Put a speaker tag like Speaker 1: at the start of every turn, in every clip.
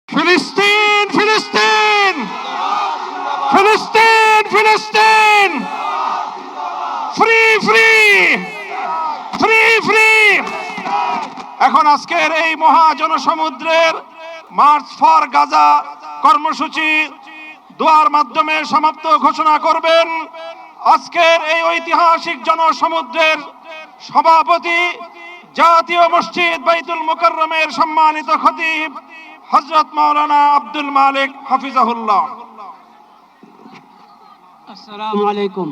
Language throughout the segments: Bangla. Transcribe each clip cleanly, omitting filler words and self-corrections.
Speaker 1: ফিলিস্তিন ফিলিস্তিন ফিলিস্তিন ফিলিস্তিন ফ্রি ফ্রি ফ্রি ফ্রি। এখন আজকের এই মহা জনসমুদ্রের মার্চ ফর গাজা কর্মসূচি দোয়ার মাধ্যমে সমাপ্ত ঘোষণা করবেন আজকের এই ঐতিহাসিক জনসমুদ্রের সভাপতি, জাতীয় মসজিদ বাইতুল মুকাররমের সম্মানিত খতিব হযরত মাওলানা আব্দুল মালিক হাফিজাহুল্লাহ।
Speaker 2: আসসালামু আলাইকুম।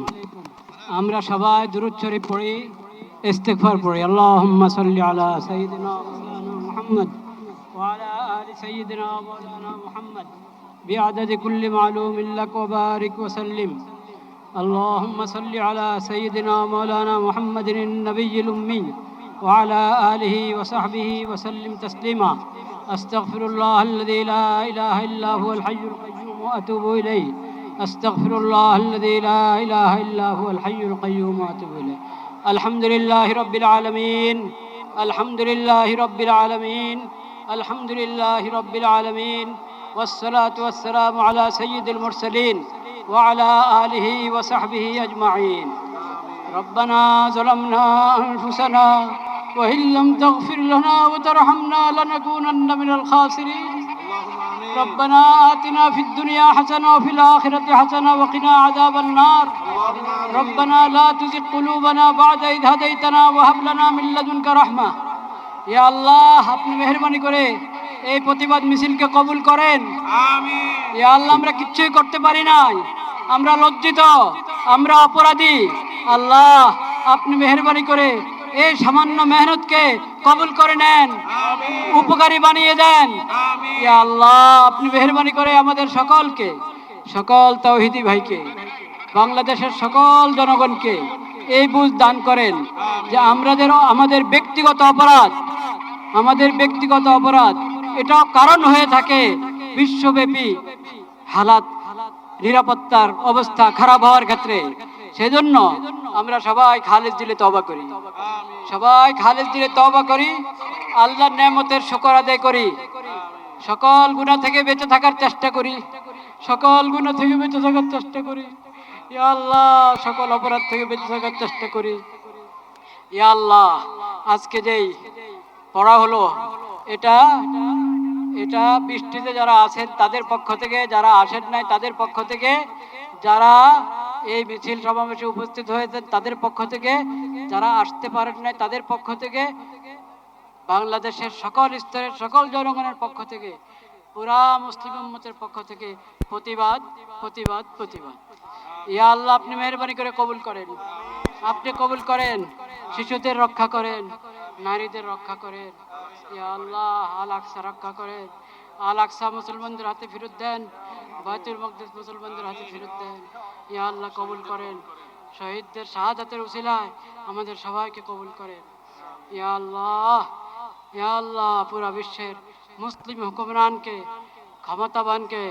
Speaker 2: আমরা সবাই দুরূদ শরীফ পড়ি, ইস্তিগফার পড়ি। আল্লাহুম্মা সাল্লি আলা সাইয়্যিদিনা মাওলানা মুহাম্মদ ওয়া আলা আলি সাইয়্যিদিনা মাওলানা মুহাম্মদ বিআদাদি কুল্লি মালুমিন লাক ওয়া বারিক ওয়া সাল্লিম। আল্লাহুম্মা সাল্লি আলা সাইয়্যিদিনা মাওলানা মুহাম্মাদিন নবিয়্যিল উম্মি ওয়া আলা আলিহি ওয়া সাহবিহি ওয়া সাল্লিম তাসলিমা। আস্তাগফিরুল্লাহাল্লাযী লা ইলাহা ইল্লা হুয়াল হাইয়ুল কাইয়্যুম ওয়া আতুবু ইলাইহি। أستغفر الله الذي لا إله إلا هو الحي القيوم وأتوب إليه. الحمد لله رب العالمين. الحمد لله رب العالمين. الحمد لله رب العالمين. والصلاة والسلام على سيد المرسلين وعلى آله وصحبه أجمعين. ربنا ظلمنا أنفسنا وإن لم تغفر لنا وترحمنا لنكونن من الخاسرين. ربنا آتنا في الدنيا حسنة وفي الآخرة حسنة وقنا عذاب النار. ربنا لا تزغ قلوبنا بعد إذ هديتنا وهب لنا من لدنك رحمة. يا الله আপনি মেহেরবানি করে এই প্রতিবাদ মিছিলকে কবুল করেন। আমিন। ইয়া আল্লাহ আমরা কিচ্ছুই করতে পারি নাই, আমরা লজ্জিত, আমরা অপরাধী। আল্লাহ আপনি মেহেরবানি করে এই সামান্য মেহনতকে কবুল করে নেন, উপকারী বানিয়ে দেন। ইয়া আল্লাহ আপনি মেহেরবানি করে আমাদের সকলকে, সকল তাওহীদি ভাইকে, বাংলাদেশের সকল জনগণকে এই বুঝ দান করেন যে আমাদের ব্যক্তিগত অপরাধ এটাও কারণ হয়ে থাকে বিশ্বব্যাপী হালাত, নিরাপত্তার অবস্থা খারাপ হওয়ার ক্ষেত্রে। সেজন্য আমরা সবাই খালেজ দিলে তওবা করি, আল্লাহর নেয়ামতের শুকর আদায় করি, সকল গুনাহ থেকে বেঁচে থাকার চেষ্টা করি, ইয়া আল্লাহ সকল অপরাধ থেকে বেঁচে থাকার চেষ্টা করি। ইয়া আল্লাহ আজকে যেই পড়া হলো এটা বৃষ্টিতে যারা আছেন তাদের পক্ষ থেকে, যারা আসেন নাই তাদের পক্ষ থেকে, যারা এই মিছিল সমাবেশে উপস্থিত হয়েছেন তাদের পক্ষ থেকে, যারা আসতে পারেন নাই তাদের পক্ষ থেকে, বাংলাদেশের সকল স্তরের সকল জনগণের পক্ষ থেকে, পুরা মুসলিম উম্মতের পক্ষ থেকে প্রতিবাদ প্রতিবাদ প্রতিবাদ। ইয়া আল্লাহ আপনি মেহেরবানি করে কবুল করেন, আপনি কবুল করেন, শিশুদের রক্ষা করেন, নারীদের রক্ষা করেন। ইয়া আল্লাহ আল আকসা রক্ষা করেন, আল আকসা মুসলমানদের হাতে ফেরত দেন, বাইতুল মাকদিস মুসলমানদের হাতে ফেরত দেন। ইয়া আল্লাহ কবুল করেন, শহীদদের শাহাদাতের উসিলায় আমাদের সবাইকে কবুল করেন। ইয়া আল্লাহ পুরা বিশ্বের মুসলিম হুকুমরানকে, ক্ষমতাবানকে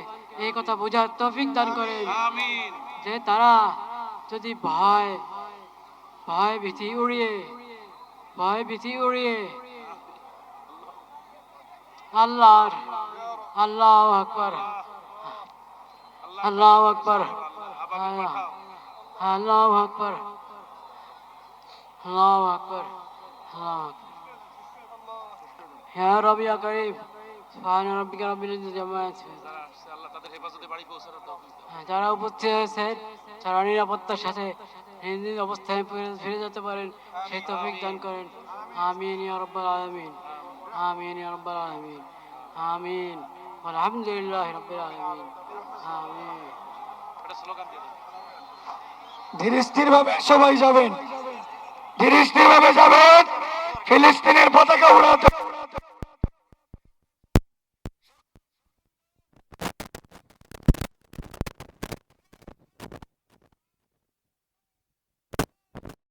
Speaker 2: এই কথা বোঝার তৌফিক দান করেন যে তারা যদি ভয় ভীতি উড়িয়ে আল্লাহু আকবার আল্লাহু আকবার আল্লাহু আকবার আল্লাহু আকবার ইয়া রাব্বি ইয়া কারীম সুবহানা রাব্বিকা রাব্বিল ইজ্জাতি আম্মা ইয়াসিফুন। যারা উপস্থিত হয়েছেন যারা নিরাপত্তার সাথে নিজ অবস্থায় ফিরে যেতে পারেন সেই তৌফিক দান করেন। আমিন ইয়া রাব্বাল আলামিন, আমিন ইয়া রাব্বাল আলামিন, আমিন। আলহামদুলিল্লাহি রাব্বিল আলামিন, আমিন।
Speaker 1: ধীর স্থির ভাবে সবাই যাবেন, ফিলিস্তিনের পতাকা উড়াতে।